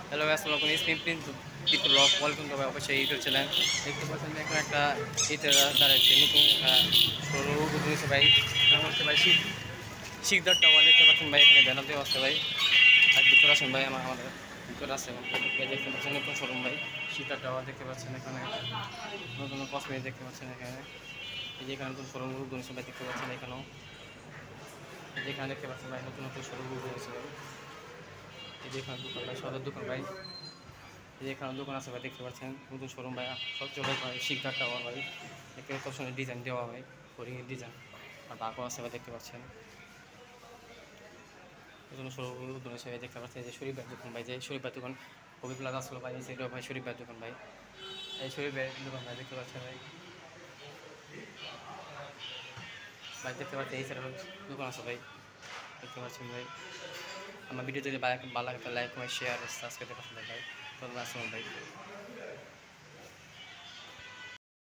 hello আসসালামু আলাইকুম screen print পিতল ওয়েলকাম টু অবশ্যই ইউটিউব চ্যানেল দেখতে পাচ্ছেন এখন একটা ইতে দাঁড়াচ্ছে নতুন সরু উঠেছে ভাই নাম হচ্ছে ভাই শিকদার টাওয়ার দেখতে পাচ্ছেন ভাই এখানে ব্যানার দেওয়া আছে ভাই আর ভিতরে আছেন ভাই আমাদের ভিতরে আছে দেখতে পাচ্ছেন নতুন শোরুম ভাই শিকদার টাওয়ার দেখতে পাচ্ছেন এখানে নতুন কসমেটিক দেখতে পাচ্ছেন এখানে এই যে এখানে নতুন শোরুম উঠেছে ভাই দেখতে পাচ্ছেন এখানেও যেখানে দেখতে পাচ্ছেন ভাই নতুন নতুন শোরুম উঠেছে ভাই এই যে এখানে দোকান ভাই সদর দোকান ভাই এই যে এখানে দোকান আছে ভাই দেখতে পাচ্ছেন নতুন শোরুম ভাই সবচেয়ে ভাই শিকদার টাওয়ার ভাই দেখতে কত সুন্দর ডিজাইন দেওয়া ভাই ফরিংয়ের ডিজাইন আর ডাকও আছে ভাই দেখতে পাচ্ছেন নতুন শোরুম উদ্বোধন হিসেবে দেখতে পাচ্ছেন যে শরীফ ভাই দোকান ভাই যে শরীফ ভাই দোকান কবি প্লাজা আসলো ভাই এই সাইডেও ভাই শরীফ ভাই দোকান ভাই এই শরীফ ভাই দোকান ভাই দেখতে পাচ্ছেন ভাই ভাই দেখতে পাচ্ছেন এই সাইডের দোকান আছে ভাই দেখতে পাচ্ছেন ভাই আমার ভিডিও যদি ভালো লাগে তাহলে লাইক কমেন্ট শেয়ার সাবস্ক্রাইব করতে পারেন ভাই ধন্যবাদ আসসালাম ভাই